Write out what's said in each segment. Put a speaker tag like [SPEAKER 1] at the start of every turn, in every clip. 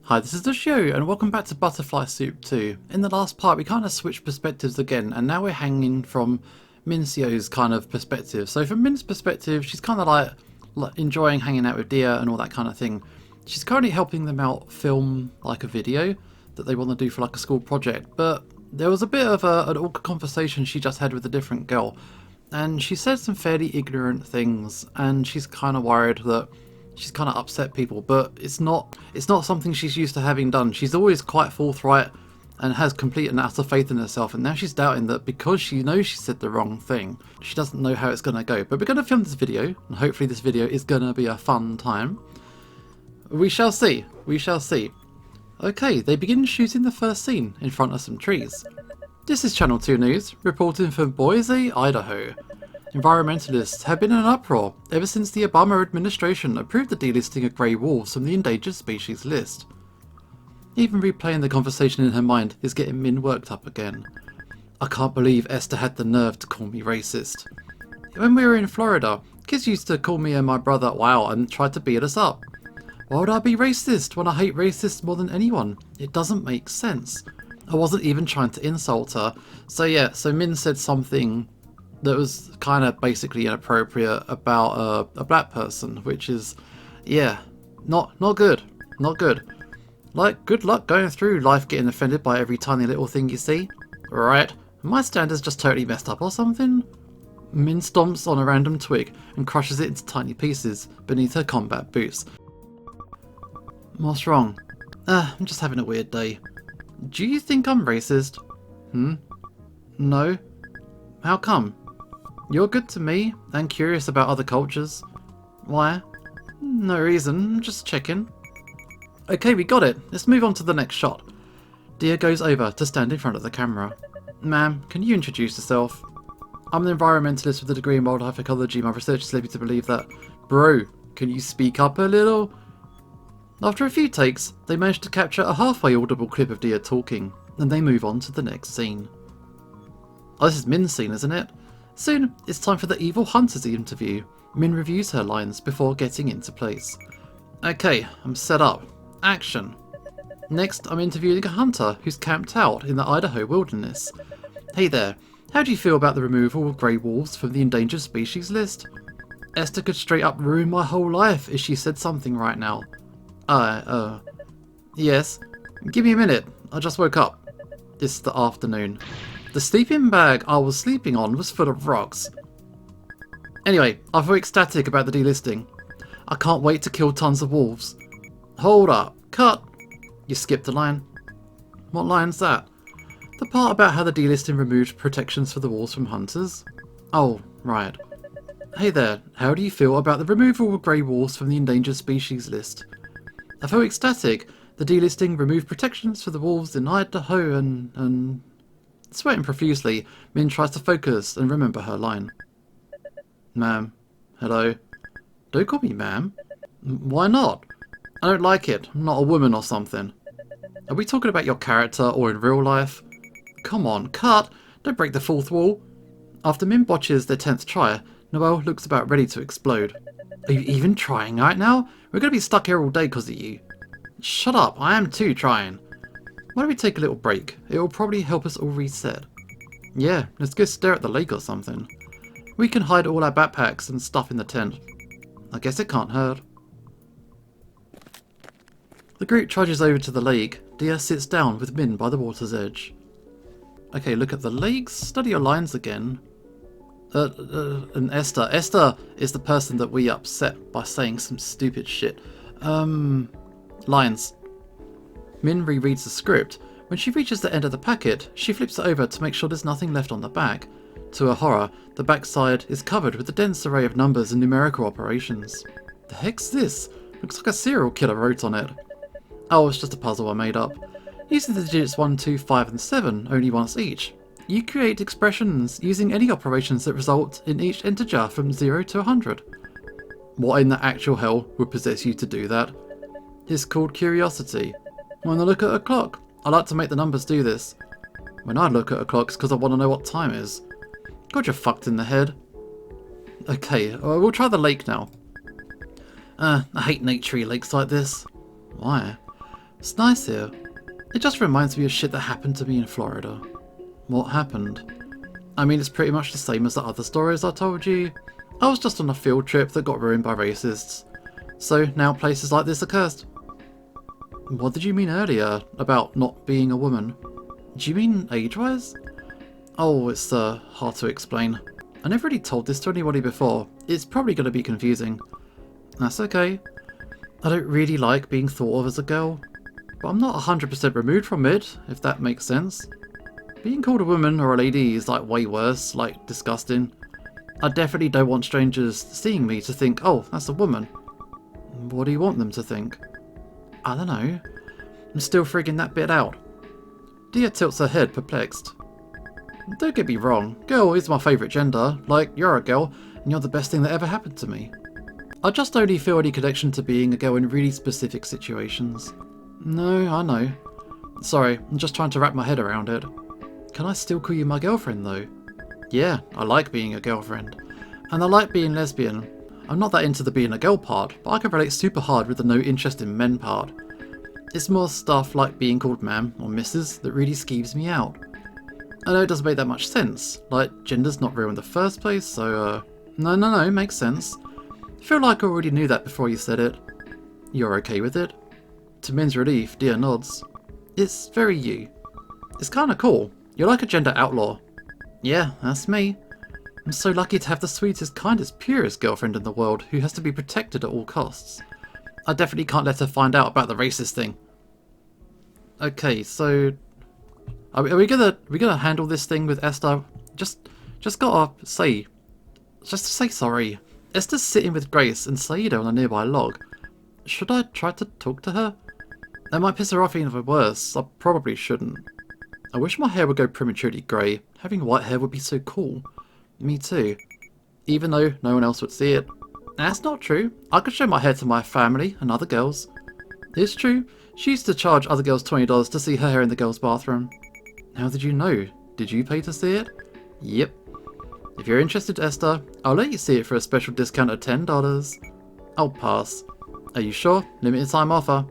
[SPEAKER 1] Hi, this is the show, and welcome back to Butterfly Soup 2. In the last part, we kind of switched perspectives again, and now we're hanging from Min-seo's kind of perspective. So from Min's perspective, she's kind of like enjoying hanging out with Dia and all that kind of thing. She's currently helping them out film like a video that they want to do for like a school project, but there was a bit of an awkward conversation she just had with a different girl, and she said some fairly ignorant things, and she's kind of worried that she's kind of upset people, but it's not something she's used to having done. She's always quite forthright and has complete and utter faith in herself, and now she's doubting that because she knows she said the wrong thing, she doesn't know how it's going to go. But we're going to film this video, and hopefully this video is going to be a fun time. We shall see. We shall see. Okay, they begin shooting the first scene in front of some trees. This is Channel 2 News, reporting from Boise, Idaho. Environmentalists have been in an uproar ever since the Obama administration approved the delisting of grey wolves from the endangered species list. Even replaying the conversation in her mind is getting Min worked up again. I can't believe Esther had the nerve to call me racist. When we were in Florida, kids used to call me and my brother wow and tried to beat us up. Why would I be racist when I hate racists more than anyone? It doesn't make sense. I wasn't even trying to insult her. So yeah, so Min said something that was kind of basically inappropriate about a black person, which is, yeah, not good, not good. Like, good luck going through life getting offended by every tiny little thing you see. Right? My standard's just totally messed up or something? Min stomps on a random twig and crushes it into tiny pieces beneath her combat boots. What's wrong? I'm just having a weird day. Do you think I'm racist? No? How come? You're good to me and curious about other cultures. Why? No reason, just checking. Okay, we got it. Let's move on to the next shot. Dia goes over to stand in front of the camera. Ma'am, can you introduce yourself? I'm an environmentalist with a degree in wildlife ecology. My research has led me to believe that. Bro, can you speak up a little? After a few takes, they manage to capture a halfway audible clip of Dia talking, and they move on to the next scene. Oh, this is Min's scene, isn't it? Soon, it's time for the evil hunter's interview. Min reviews her lines before getting into place. Okay, I'm set up. Action. Next, I'm interviewing a hunter who's camped out in the Idaho wilderness. Hey there, how do you feel about the removal of grey wolves from the endangered species list? Esther could straight up ruin my whole life if she said something right now. Yes. Give me a minute, I just woke up. It's the afternoon. The sleeping bag I was sleeping on was full of rocks. Anyway, I feel ecstatic about the delisting. I can't wait to kill tons of wolves. Hold up. Cut. You skipped a line. What line's that? The part about how the delisting removed protections for the wolves from hunters? Oh, right. Hey there, how do you feel about the removal of grey wolves from the endangered species list? I feel ecstatic. The delisting removed protections for the wolves in Idaho and... Sweating profusely, Min tries to focus and remember her line. Ma'am. Hello. Don't call me ma'am. Why not? I don't like it. I'm not a woman or something. Are we talking about your character or in real life? Come on, cut! Don't break the fourth wall. After Min botches their 10th try, Noelle looks about ready to explode. Are you even trying right now? We're going to be stuck here all day because of you. Shut up, I am too trying. Why don't we take a little break? It will probably help us all reset. Yeah, let's go stare at the lake or something. We can hide all our backpacks and stuff in the tent. I guess it can't hurt. The group trudges over to the lake. Dia sits down with Min by the water's edge. Okay, look at the lakes. Study your lines again. And Esther. Esther is the person that we upset by saying some stupid shit. Lines. Min rereads the script. When she reaches the end of the packet, she flips it over to make sure there's nothing left on the back. To her horror, the backside is covered with a dense array of numbers and numerical operations. The heck's this? Looks like a serial killer wrote on it. Oh, it's just a puzzle I made up. Using the digits 1, 2, 5 and 7 only once each, you create expressions using any operations that result in each integer from 0 to 100. What in the actual hell would possess you to do that? It's called curiosity. When I look at a clock, I like to make the numbers do this. When I look at a clock, it's because I want to know what time it is. God, you're fucked in the head. Okay, we'll try the lake now. I hate naturey lakes like this. Why? It's nice here. It just reminds me of shit that happened to me in Florida. What happened? I mean, it's pretty much the same as the other stories I told you. I was just on a field trip that got ruined by racists. So now places like this are cursed. What did you mean earlier about not being a woman? Do you mean age-wise? Oh, it's hard to explain. I never really told this to anybody before. It's probably going to be confusing. That's okay. I don't really like being thought of as a girl, but I'm not 100% removed from it, if that makes sense. Being called a woman or a lady is like way worse, like disgusting. I definitely don't want strangers seeing me to think, oh, that's a woman. What do you want them to think? I don't know. I'm still figuring that bit out. Dia tilts her head, perplexed. Don't get me wrong, girl is my favourite gender. Like, you're a girl, and you're the best thing that ever happened to me. I just only feel any connection to being a girl in really specific situations. No, I know. Sorry, I'm just trying to wrap my head around it. Can I still call you my girlfriend, though? Yeah, I like being a girlfriend. And I like being lesbian. I'm not that into the being a girl part, but I can relate super hard with the no interest in men part. It's more stuff like being called ma'am or missus that really skeeves me out. I know it doesn't make that much sense, like gender's not real in the first place, so no, makes sense. I feel like I already knew that before you said it. You're okay with it? To Min's relief, Dia nods. It's very you. It's kinda cool. You're like a gender outlaw. Yeah, that's me. I'm so lucky to have the sweetest, kindest, purest girlfriend in the world who has to be protected at all costs. I definitely can't let her find out about the racist thing. Okay, so are we gonna handle this thing with Esther? Just gotta say sorry. Esther's sitting with Grace and Saida on a nearby log. Should I try to talk to her? That might piss her off even worse. I probably shouldn't. I wish my hair would go prematurely grey. Having white hair would be so cool. Me too. Even though no one else would see it. That's not true. I could show my hair to my family and other girls. It's true. She used to charge other girls $20 to see her hair in the girls' bathroom. How did you know? Did you pay to see it? Yep. If you're interested, Esther, I'll let you see it for a special discount of $10. I'll pass. Are you sure? Limited time offer.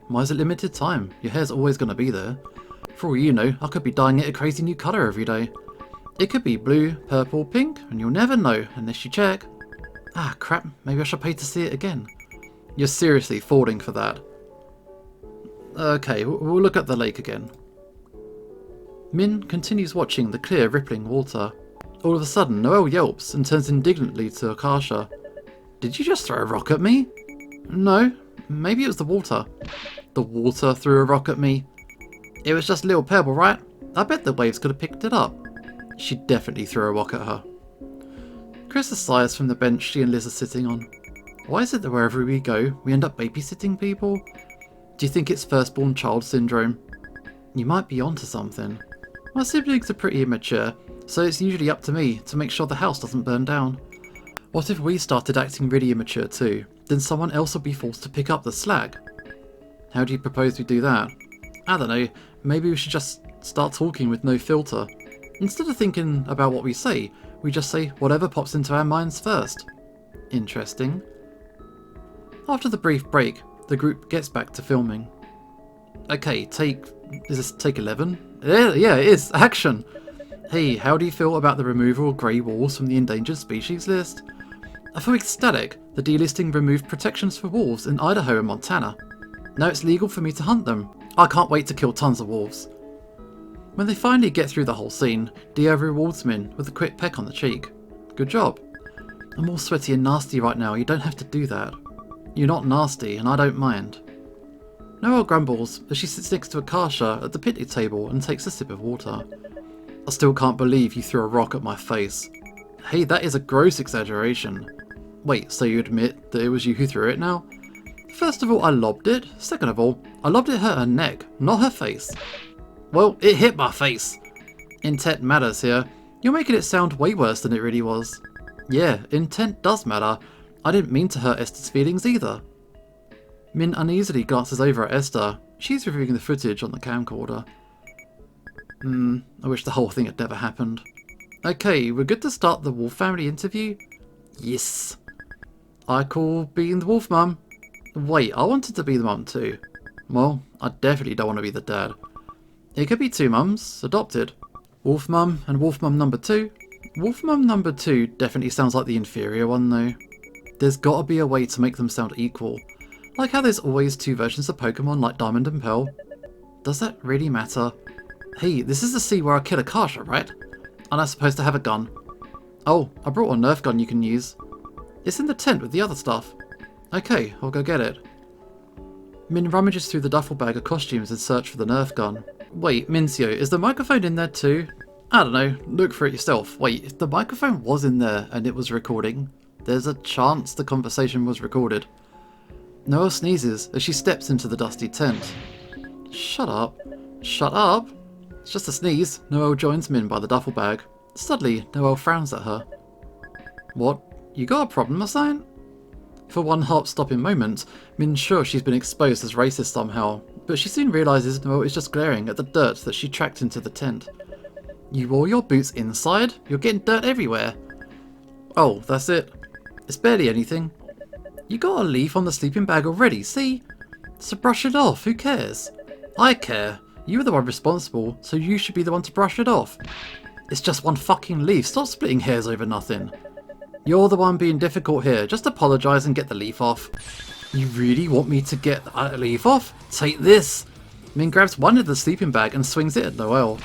[SPEAKER 1] Why is it limited time? Your hair's always going to be there. For all you know, I could be dyeing it a crazy new colour every day. It could be blue, purple, pink, and you'll never know unless you check. Ah, crap, maybe I should pay to see it again. You're seriously falling for that. Okay, we'll look at the lake again. Min continues watching the clear, rippling water. All of a sudden, Noelle yelps and turns indignantly to Akasha. Did you just throw a rock at me? No, maybe it was the water. The water threw a rock at me. It was just a little pebble, right? I bet the waves could have picked it up. She definitely threw a rock at her. Chris sighs from the bench she and Liz are sitting on. Why is it that wherever we go, we end up babysitting people? Do you think it's firstborn child syndrome? You might be onto something. My siblings are pretty immature, so it's usually up to me to make sure the house doesn't burn down. What if we started acting really immature too? Then someone else would be forced to pick up the slack. How do you propose we do that? I don't know, maybe we should just start talking with no filter. Instead of thinking about what we say, we just say whatever pops into our minds first. Interesting. After the brief break, the group gets back to filming. Okay, is this take 11? Yeah, it is. Action! Hey, how do you feel about the removal of grey wolves from the endangered species list? I feel ecstatic. The delisting removed protections for wolves in Idaho and Montana. Now it's legal for me to hunt them. I can't wait to kill tons of wolves. When they finally get through the whole scene, Dia rewards Min with a quick peck on the cheek. Good job. I'm all sweaty and nasty right now, you don't have to do that. You're not nasty, and I don't mind. Noelle grumbles as she sits next to Akasha at the picnic table and takes a sip of water. I still can't believe you threw a rock at my face. Hey, that is a gross exaggeration. Wait, so you admit that it was you who threw it now? First of all, I lobbed it. Second of all, I lobbed it at her neck, not her face. Well, it hit my face. Intent matters here. You're making it sound way worse than it really was. Yeah, intent does matter. I didn't mean to hurt Esther's feelings either. Min uneasily glances over at Esther. She's reviewing the footage on the camcorder. I wish the whole thing had never happened. Okay, we're good to start the Wolf family interview? Yes. I call being the Wolf Mum. Wait, I wanted to be the mum too. Well, I definitely don't want to be the dad. It could be two mums, adopted. Wolf mum and wolf mum number 2. Wolf mum number 2 definitely sounds like the inferior one though. There's gotta be a way to make them sound equal. Like how there's always 2 versions of Pokemon like Diamond and Pearl. Does that really matter? Hey, this is the sea where I kill a Kasha, right? Aren't I supposed to have a gun? Oh, I brought a Nerf gun you can use. It's in the tent with the other stuff. Okay, I'll go get it. Min rummages through the duffel bag of costumes in search for the Nerf gun. Wait, Min-seo, is the microphone in there too? I don't know, look for it yourself. Wait, if the microphone was in there and it was recording, there's a chance the conversation was recorded. Noelle sneezes as she steps into the dusty tent. Shut up. Shut up? It's just a sneeze. Noelle joins Min by the duffel bag. Suddenly, Noelle frowns at her. What? You got a problem or something? For one heart-stopping moment, Min's sure she's been exposed as racist somehow, but she soon realises Noelle is just glaring at the dirt that she tracked into the tent. You wore your boots inside? You're getting dirt everywhere. Oh, that's it. It's barely anything. You got a leaf on the sleeping bag already, see? So brush it off, who cares? I care. You were the one responsible, so you should be the one to brush it off. It's just one fucking leaf, stop splitting hairs over nothing. You're the one being difficult here, just apologise and get the leaf off. You really want me to get a leaf off? Take this! Min grabs one of the sleeping bag and swings it at Noelle.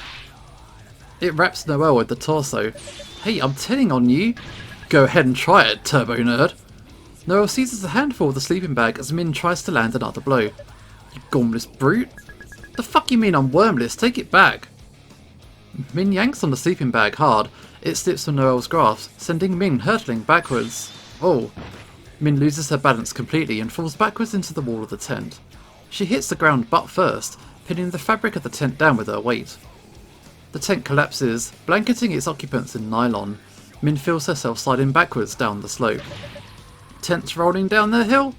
[SPEAKER 1] It wraps Noelle with the torso. Hey, I'm telling on you. Go ahead and try it, turbo nerd. Noelle seizes a handful of the sleeping bag as Min tries to land another blow. You gormless brute. The fuck you mean I'm wormless? Take it back. Min yanks on the sleeping bag hard. It slips from Noelle's grasp, sending Min hurtling backwards. Oh. Min loses her balance completely and falls backwards into the wall of the tent. She hits the ground butt first, pinning the fabric of the tent down with her weight. The tent collapses, blanketing its occupants in nylon. Min feels herself sliding backwards down the slope. Tent's rolling down the hill.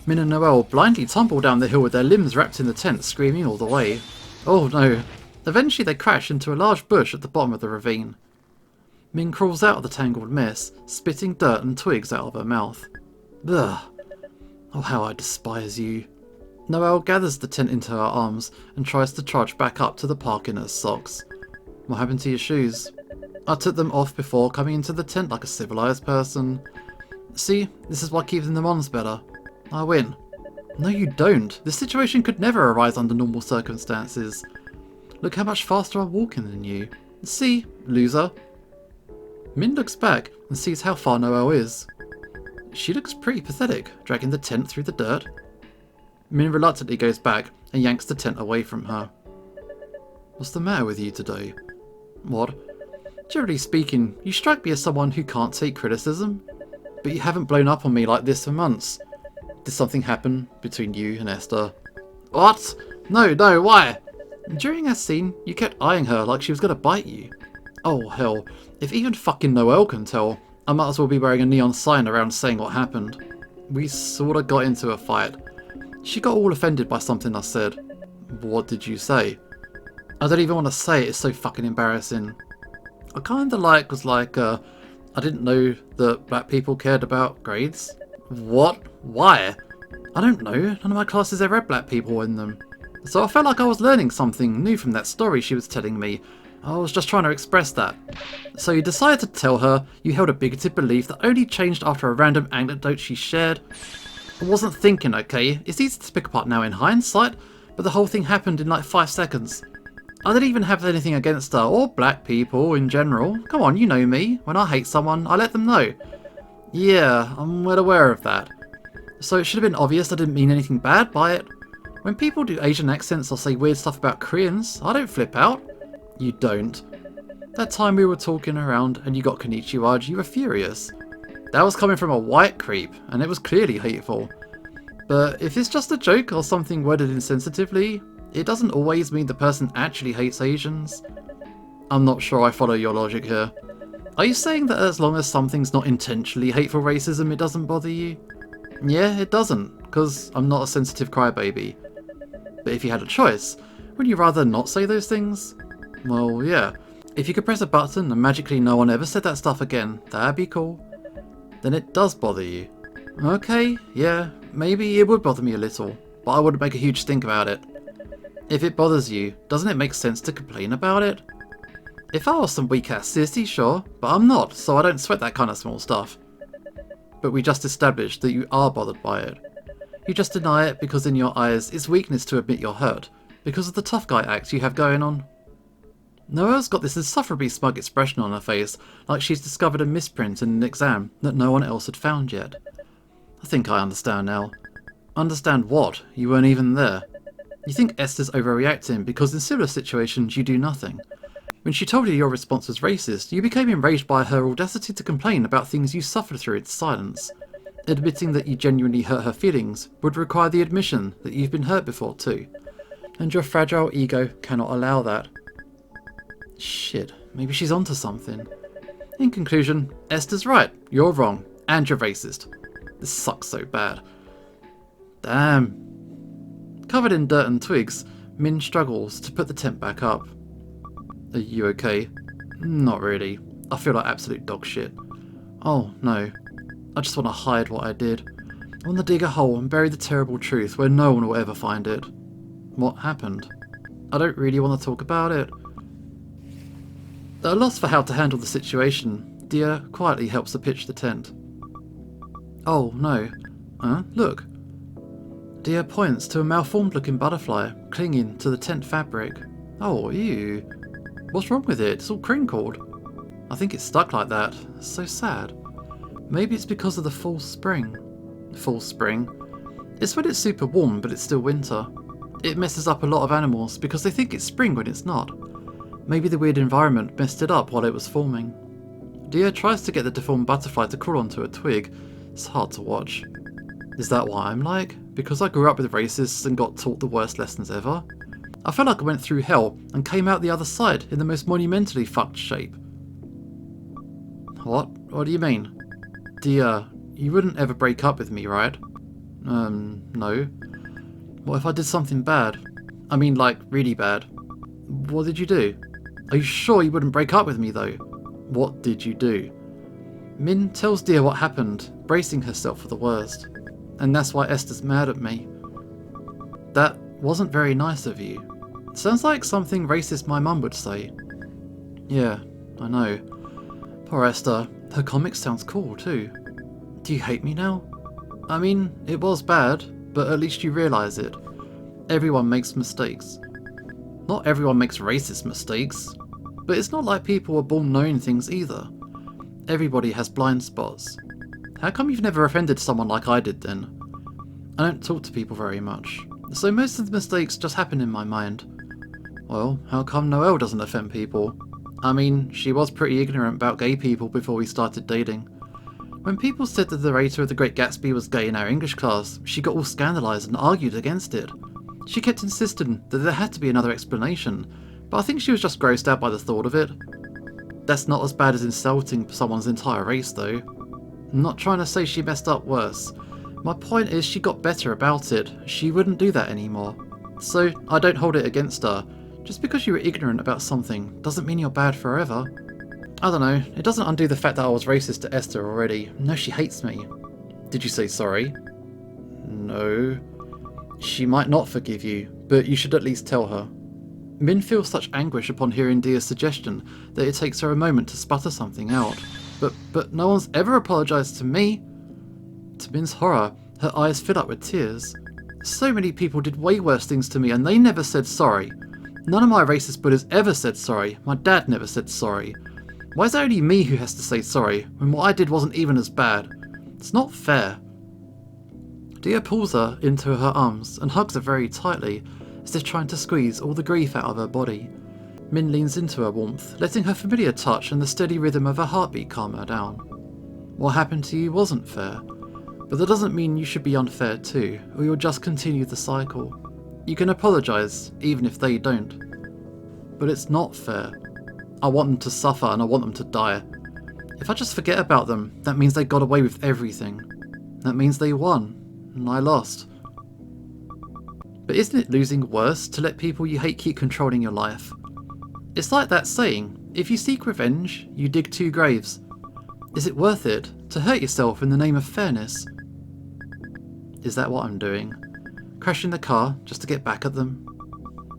[SPEAKER 1] Min and Noelle blindly tumble down the hill with their limbs wrapped in the tent, screaming all the way. Oh no. Eventually they crash into a large bush at the bottom of the ravine. Min crawls out of the tangled mess, spitting dirt and twigs out of her mouth. Ugh. Oh, how I despise you. Noelle gathers the tent into her arms and tries to trudge back up to the park in her socks. What happened to your shoes? I took them off before coming into the tent like a civilised person. See, this is why keeping them on's better. I win. No you don't. This situation could never arise under normal circumstances. Look how much faster I'm walking than you. See, loser. Min looks back and sees how far Noelle is. She looks pretty pathetic, dragging the tent through the dirt. Min reluctantly goes back and yanks the tent away from her. What's the matter with you today? What? Generally speaking, you strike me as someone who can't take criticism, but you haven't blown up on me like this for months. Did something happen between you and Esther? What? No, why? During our scene, you kept eyeing her like she was going to bite you. Oh hell, if even fucking Noelle can tell, I might as well be wearing a neon sign around saying what happened. We sorta got into a fight. She got all offended by something I said. What did you say? I don't even want to say it, it's so fucking embarrassing. I kinda was like, I didn't know that black people cared about grades. What? Why? I don't know, none of my classes ever had black people in them. So I felt like I was learning something new from that story she was telling me. I was just trying to express that. So you decided to tell her you held a bigoted belief that only changed after a random anecdote she shared? I wasn't thinking, okay? It's easy to pick apart now in hindsight, but the whole thing happened in like 5 seconds. I didn't even have anything against her, or black people in general. Come on, you know me. When I hate someone, I let them know. Yeah, I'm well aware of that. So it should have been obvious I didn't mean anything bad by it. When people do Asian accents or say weird stuff about Koreans, I don't flip out. You don't. That time we were talking around and you got konnichiwa'd, you were furious. That was coming from a white creep, and it was clearly hateful. But if it's just a joke or something worded insensitively, it doesn't always mean the person actually hates Asians. I'm not sure I follow your logic here. Are you saying that as long as something's not intentionally hateful racism, it doesn't bother you? Yeah, it doesn't, because I'm not a sensitive crybaby. But if you had a choice, would you rather not say those things? Well, yeah. If you could press a button and magically no one ever said that stuff again, that'd be cool. Then it does bother you. Okay, yeah, maybe it would bother me a little. but I wouldn't make a huge stink about it. If it bothers you, doesn't it make sense to complain about it? If I was some weak-ass sissy, sure, but I'm not, so I don't sweat that kind of small stuff. But we just established that you are bothered by it. You just deny it because in your eyes it's weakness to admit you're hurt, because of the tough guy act you have going on. Noelle's got this insufferably smug expression on her face, like she's discovered a misprint in an exam that no one else had found yet. I think I understand now. Understand what? You weren't even there. You think Esther's overreacting because in similar situations you do nothing. When she told you your response was racist, you became enraged by her audacity to complain about things you suffered through in silence. Admitting that you genuinely hurt her feelings would require the admission that you've been hurt before too. And your fragile ego cannot allow that. Shit, maybe she's onto something. In conclusion, Esther's right, you're wrong, and you're racist. This sucks so bad. Damn. Covered in dirt and twigs, Min struggles to put the tent back up. Are you okay? Not really. I feel like absolute dog shit. Oh no. I just want to hide what I did. I want to dig a hole and bury the terrible truth where no one will ever find it. What happened? I don't really want to talk about it. At a loss for how to handle the situation, Dia quietly helps her pitch the tent. Oh no. Huh? Look. Dia points to a malformed looking butterfly clinging to the tent fabric. Oh, ew. What's wrong with it? It's all crinkled. I think it's stuck like that. It's so sad. Maybe it's because of the false spring. False spring? It's when it's super warm but it's still winter. It messes up a lot of animals because they think it's spring when it's not. Maybe the weird environment messed it up while it was forming. Dia tries to get the deformed butterfly to crawl onto a twig. It's hard to watch. Is that why I'm like? Because I grew up with racists and got taught the worst lessons ever? I felt like I went through hell and came out the other side in the most monumentally fucked shape. What? What do you mean? Dia, you wouldn't ever break up with me, right? No. What if I did something bad? I mean, like, really bad. What did you do? Are you sure you wouldn't break up with me, though? What did you do? Min tells Dia what happened, bracing herself for the worst. And that's why Esther's mad at me. That wasn't very nice of you. Sounds like something racist my mum would say. Yeah, I know. Poor Esther. Her comic sounds cool, too. Do you hate me now? I mean, it was bad, but at least you realise it. Everyone makes mistakes. Not everyone makes racist mistakes, but it's not like people were born knowing things either. Everybody has blind spots. How come you've never offended someone like I did then? I don't talk to people very much, so most of the mistakes just happen in my mind. Well, how come Noelle doesn't offend people? I mean, she was pretty ignorant about gay people before we started dating. When people said that the narrator of The Great Gatsby was gay in our English class, she got all scandalised and argued against it. She kept insisting that there had to be another explanation, but I think she was just grossed out by the thought of it. That's not as bad as insulting someone's entire race though. I'm not trying to say she messed up worse. My point is she got better about it. She wouldn't do that anymore. So I don't hold it against her. Just because you were ignorant about something doesn't mean you're bad forever. I don't know, it doesn't undo the fact that I was racist to Esther already. No, she hates me. Did you say sorry? No. She might not forgive you, but you should at least tell her. Min feels such anguish upon hearing Dia's suggestion that it takes her a moment to sputter something out. But no one's ever apologised to me. To Min's horror, her eyes fill up with tears. So many people did way worse things to me and they never said sorry. None of my racist bullies ever said sorry. My dad never said sorry. Why is it only me who has to say sorry when what I did wasn't even as bad? It's not fair. Dia pulls her into her arms and hugs her very tightly, as if trying to squeeze all the grief out of her body. Min leans into her warmth, letting her familiar touch and the steady rhythm of her heartbeat calm her down. What happened to you wasn't fair, but that doesn't mean you should be unfair too, or you'll just continue the cycle. You can apologise, even if they don't. But it's not fair. I want them to suffer and I want them to die. If I just forget about them, that means they got away with everything. That means they won, and I lost. But isn't it losing worse to let people you hate keep controlling your life? It's like that saying, if you seek revenge, you dig 2 graves. Is it worth it to hurt yourself in the name of fairness? Is that what I'm doing? crashing the car just to get back at them.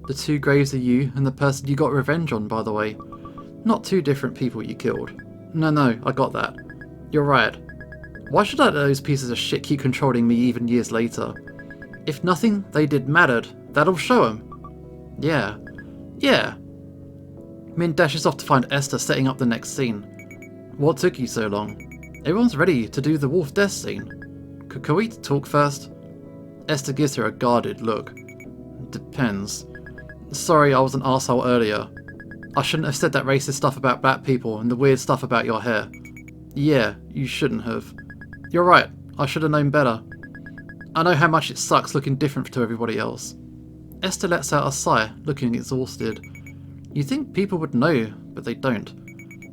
[SPEAKER 1] The two graves are you and the person you got revenge on, by the way. Not two different people you killed. No, I got that. You're right. Why should I let those pieces of shit keep controlling me even years later? If nothing they did mattered, that'll show them. Yeah. Min dashes off to find Esther setting up the next scene. What took you so long? Everyone's ready to do the wolf death scene. Can we talk first? Esther gives her a guarded look. Depends. Sorry I was an arsehole earlier. I shouldn't have said that racist stuff about black people and the weird stuff about your hair. Yeah, you shouldn't have. You're right, I should have known better. I know how much it sucks looking different to everybody else. Esther lets out a sigh, looking exhausted. You'd think people would know, but they don't.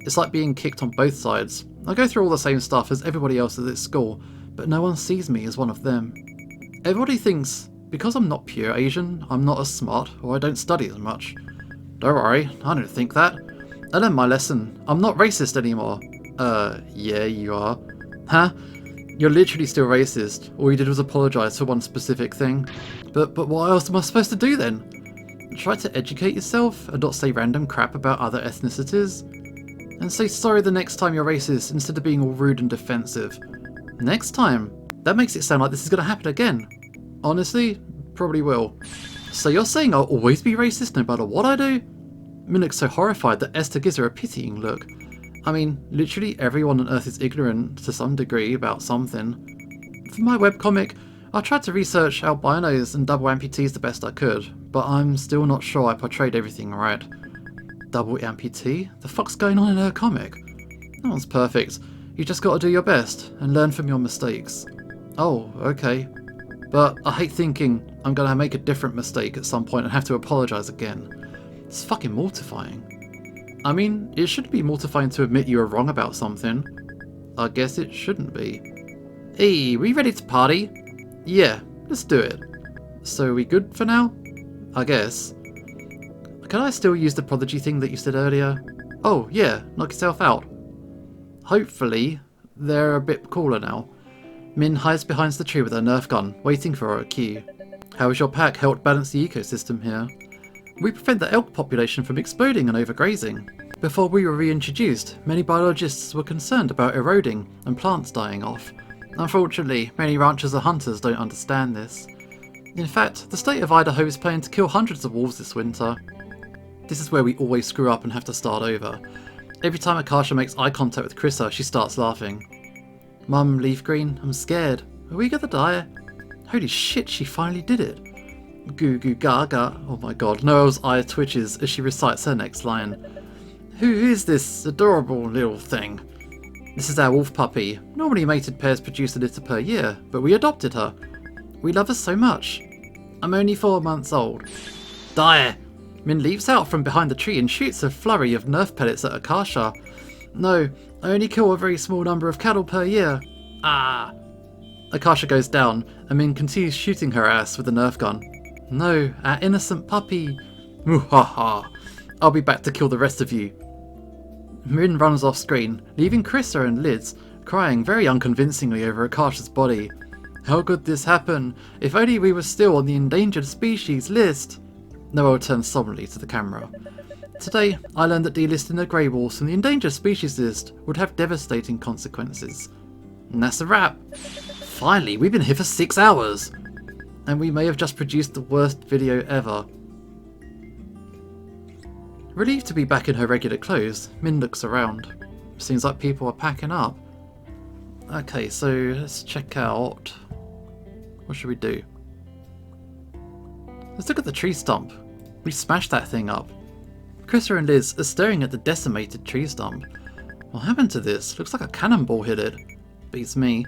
[SPEAKER 1] It's like being kicked on both sides. I go through all the same stuff as everybody else at this school, but no one sees me as one of them. Everybody thinks, because I'm not pure Asian, I'm not as smart, or I don't study as much. Don't worry, I don't think that. I learned my lesson. I'm not racist anymore. Yeah, you are. Huh? You're literally still racist. All you did was apologise for one specific thing. But what else am I supposed to do then? Try to educate yourself and not say random crap about other ethnicities? And say sorry the next time you're racist instead of being all rude and defensive. Next time? That makes it sound like this is going to happen again. Honestly, probably will. So you're saying I'll always be racist no matter what I do? Min looks so horrified that Esther gives her a pitying look. I mean, literally everyone on Earth is ignorant to some degree about something. For my webcomic, I tried to research albinos and double amputees the best I could, but I'm still not sure I portrayed everything right. Double amputee? The fuck's going on in her comic? No one's perfect. You just gotta do your best and learn from your mistakes. Oh, okay. But I hate thinking I'm gonna make a different mistake at some point and have to apologise again. It's fucking mortifying. I mean, it shouldn't be mortifying to admit you were wrong about something. I guess it shouldn't be. Hey, we ready to party? Yeah, let's do it. So we good for now? I guess. Can I still use the prodigy thing that you said earlier? Oh, yeah, knock yourself out. Hopefully, they're a bit cooler now. Min hides behind the tree with her Nerf gun, waiting for her cue. How has your pack helped balance the ecosystem here? We prevent the elk population from exploding and overgrazing. Before we were reintroduced, many biologists were concerned about eroding and plants dying off. Unfortunately, many ranchers and hunters don't understand this. In fact, the state of Idaho is planning to kill hundreds of wolves this winter. This is where we always screw up and have to start over. Every time Akasha makes eye contact with Krissa, she starts laughing. Mum, Leaf Green, I'm scared. Are we gonna die? Holy shit, she finally did it. Goo goo gaga. Oh my god, Noel's eye twitches as she recites her next line. Who is this adorable little thing? This is our wolf puppy. Normally mated pairs produce a litter per year, but we adopted her. We love her so much. I'm only 4 months old. Die! Min leaps out from behind the tree and shoots a flurry of Nerf pellets at Akasha. No, I only kill a very small number of cattle per year. Ah! Akasha goes down, and Min continues shooting her ass with the Nerf gun. No, our innocent puppy. Muhaha. I'll be back to kill the rest of you. Min runs off screen, leaving Krissa and Liz crying very unconvincingly over Akasha's body. How could this happen? If only we were still on the endangered species list. Noel turns solemnly to the camera. Today, I learned that delisting the grey wolves from the endangered species list would have devastating consequences. And that's a wrap. Finally, we've been here for 6 hours. And we may have just produced the worst video ever. Relieved to be back in her regular clothes, Min looks around. Seems like people are packing up. Okay, so let's check out... What should we do? Let's look at the tree stump. We smashed that thing up. Krissa and Liz are staring at the decimated tree stump. What happened to this? Looks like a cannonball hit it. Beats me.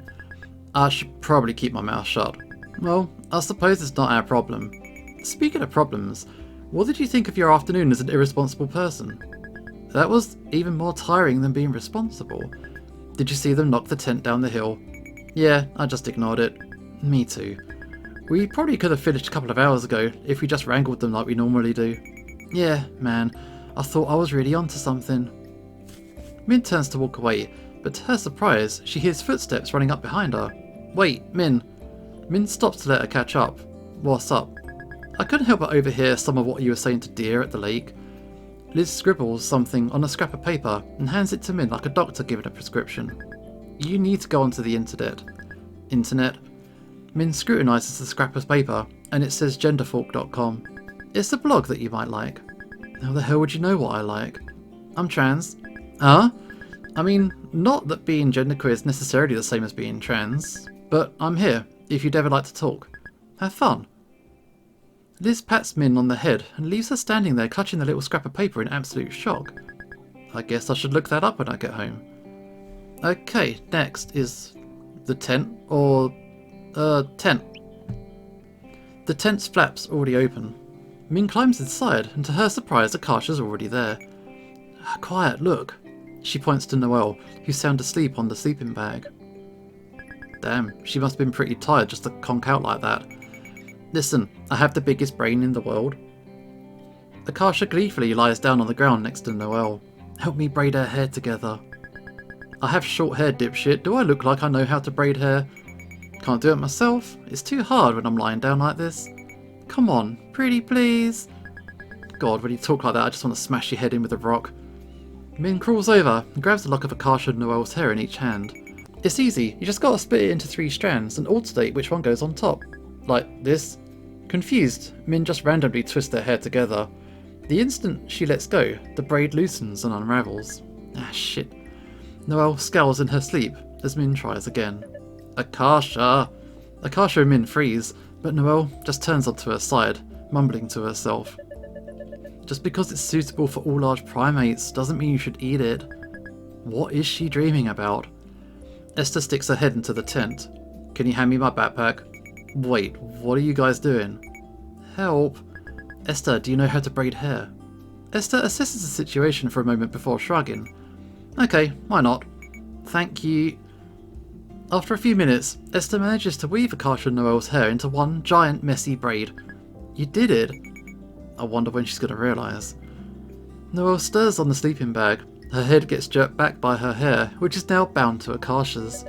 [SPEAKER 1] I should probably keep my mouth shut. Well, I suppose it's not our problem. Speaking of problems, what did you think of your afternoon as an irresponsible person? That was even more tiring than being responsible. Did you see them knock the tent down the hill? Yeah, I just ignored it. Me too. We probably could have finished a couple of hours ago if we just wrangled them like we normally do. Yeah, man, I thought I was really onto something. Min turns to walk away, but to her surprise, she hears footsteps running up behind her. Wait, Min. Min stops to let her catch up. What's up? I couldn't help but overhear some of what you were saying to Deer at the lake. Liz scribbles something on a scrap of paper and hands it to Min like a doctor giving a prescription. You need to go onto the internet. Internet? Min scrutinises the scrap of paper and it says genderfork.com. It's a blog that you might like. How the hell would you know what I like? I'm trans. Huh? I mean, not that being genderqueer is necessarily the same as being trans, but I'm here if you'd ever like to talk. Have fun. Liz pats Min on the head and leaves her standing there clutching the little scrap of paper in absolute shock. I guess I should look that up when I get home. Okay, next is the tent, or tent. The tent's flaps already open. Min climbs inside and to her surprise Akasha's already there. Quiet, look. She points to Noelle, who's sound asleep on the sleeping bag. Damn, she must have been pretty tired just to conk out like that. Listen, I have the biggest brain in the world. Akasha gleefully lies down on the ground next to Noelle. Help me braid her hair together. I have short hair, dipshit. Do I look like I know how to braid hair? Can't do it myself. It's too hard when I'm lying down like this. Come on, pretty please. God, when you talk like that, I just want to smash your head in with a rock. Min crawls over and grabs a lock of Akasha and Noelle's hair in each hand. It's easy, you just gotta split it into 3 strands and alternate which one goes on top. Like this. Confused, Min just randomly twists their hair together. The instant she lets go, the braid loosens and unravels. Ah, shit. Noelle scowls in her sleep as Min tries again. Akasha! Akasha and Min freeze, but Noelle just turns onto her side, mumbling to herself. Just because it's suitable for all large primates doesn't mean you should eat it. What is she dreaming about? Esther sticks her head into the tent. Can you hand me my backpack? Wait, what are you guys doing? Help. Esther, do you know how to braid hair? Esther assesses the situation for a moment before shrugging. Okay, why not? Thank you. After a few minutes, Esther manages to weave Akasha and Noelle's hair into one giant messy braid. You did it. I wonder when she's going to realise. Noelle stirs on the sleeping bag. Her head gets jerked back by her hair, which is now bound to Akasha's.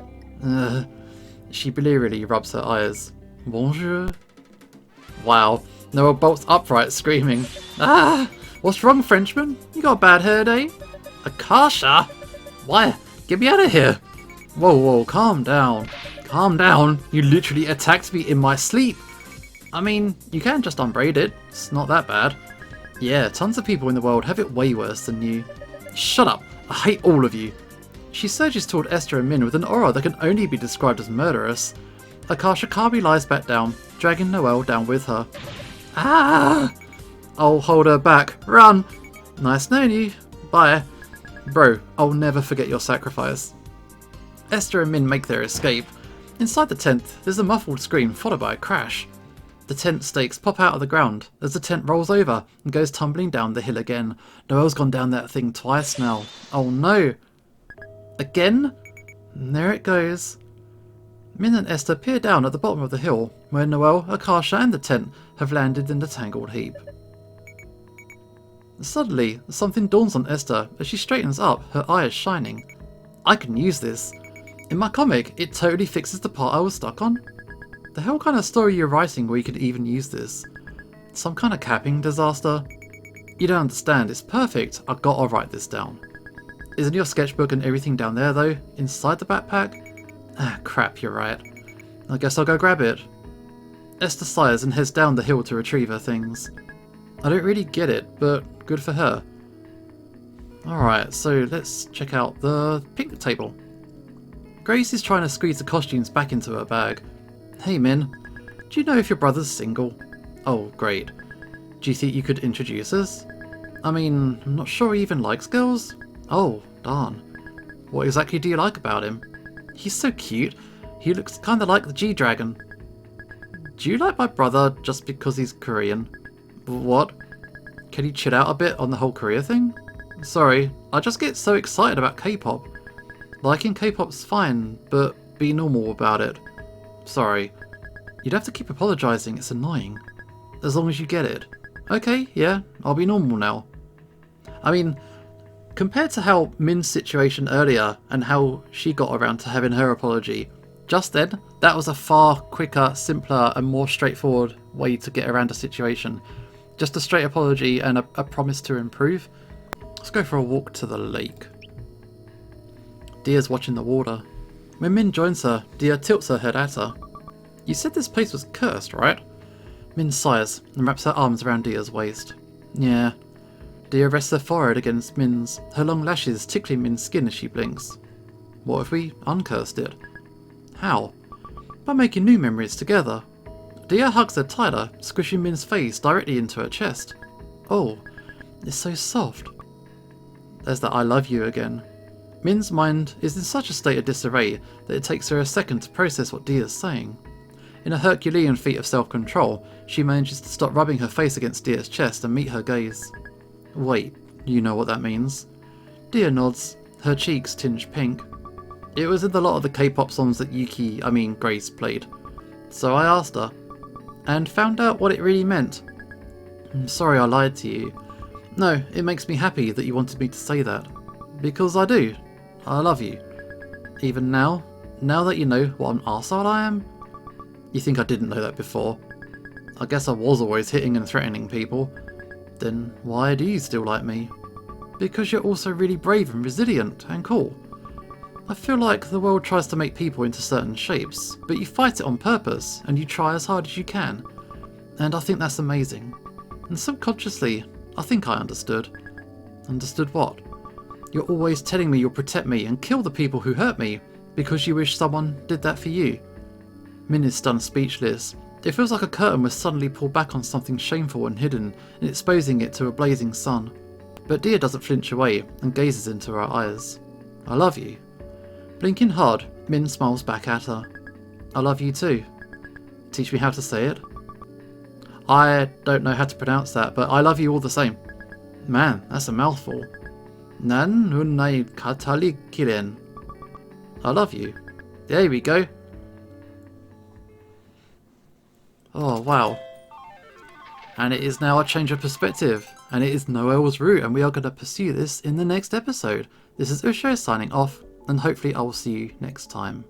[SPEAKER 1] She blearily rubs her eyes. Bonjour. Wow. Noelle bolts upright, screaming. Ah! What's wrong, Frenchman? You got a bad hair day? Akasha! Why? Get me out of here! Whoa, whoa, calm down. Calm down. You literally attacked me in my sleep. I mean, you can just unbraid it. It's not that bad. Yeah, tons of people in the world have it way worse than you. Shut up. I hate all of you. She surges toward Esther and Min with an aura that can only be described as murderous. Akasha calmly lies back down, dragging Noelle down with her. Ah! I'll hold her back. Run! Nice knowing you. Bye. Bro, I'll never forget your sacrifice. Esther and Min make their escape. Inside the tent, there's a muffled scream followed by a crash. The tent stakes pop out of the ground as the tent rolls over and goes tumbling down the hill again. Noelle's gone down that thing twice now. Oh no! Again? And there it goes. Min and Esther peer down at the bottom of the hill, where Noelle, Akasha and the tent have landed in the tangled heap. Suddenly, something dawns on Esther as she straightens up, her eyes shining. I can use this. In my comic, it totally fixes the part I was stuck on. The hell kind of story you're writing where you could even use this? Some kind of capping disaster? You don't understand, it's perfect. I gotta write this down. Isn't your sketchbook and everything down there though? Inside the backpack? Ah, crap, you're right. I guess I'll go grab it. Esther sighs and heads down the hill to retrieve her things. I don't really get it, but good for her. Alright, so let's check out the picnic table. Grace is trying to squeeze the costumes back into her bag. Hey Min, do you know if your brother's single? Oh, great. Do you think you could introduce us? I mean, I'm not sure he even likes girls. Oh, darn. What exactly do you like about him? He's so cute. He looks kinda like the G-Dragon. Do you like my brother just because he's Korean? What? Can you chill out a bit on the whole Korea thing? Sorry, I just get so excited about K-pop. Liking K-pop's fine, but be normal about it. Sorry. You'd have to keep apologising, it's annoying. As long as you get it. Okay, yeah, I'll be normal now. I mean, compared to how Min's situation earlier and how she got around to having her apology, just then, that was a far quicker, simpler and more straightforward way to get around a situation. Just a straight apology and a promise to improve. Let's go for a walk to the lake. Dia's watching the water. When Min joins her, Dia tilts her head at her. You said this place was cursed, right? Min sighs and wraps her arms around Dia's waist. Yeah. Dia rests her forehead against Min's, her long lashes tickling Min's skin as she blinks. What if we uncursed it? How? By making new memories together. Dia hugs her tighter, squishing Min's face directly into her chest. Oh, it's so soft. There's that I love you again. Min's mind is in such a state of disarray that it takes her a second to process what Dia's saying. In a Herculean feat of self-control, she manages to stop rubbing her face against Dia's chest and meet her gaze. Wait, you know what that means? Dia nods, her cheeks tinge pink. It was in a lot of the K-pop songs that Grace played. So I asked her, and found out what it really meant. I'm sorry I lied to you. No, it makes me happy that you wanted me to say that. Because I do. I love you. Even now that you know what an arsehole I am? You think I didn't know that before? I guess I was always hitting and threatening people. Then why do you still like me? Because you're also really brave and resilient and cool. I feel like the world tries to make people into certain shapes, but you fight it on purpose and you try as hard as you can. And I think that's amazing. And subconsciously, I think I understood. Understood what? You're always telling me you'll protect me and kill the people who hurt me because you wish someone did that for you. Min is stunned speechless. It feels like a curtain was suddenly pulled back on something shameful and hidden, and exposing it to a blazing sun. But Dia doesn't flinch away and gazes into her eyes. I love you. Blinking hard, Min smiles back at her. I love you too. Teach me how to say it? I don't know how to pronounce that, but I love you all the same. Man, that's a mouthful. Nan unnai katali kiren. I love you. There we go. Oh, wow. And it is now a change of perspective, and it is Noel's route, and we are going to pursue this in the next episode. This is Usho signing off, and hopefully I will see you next time.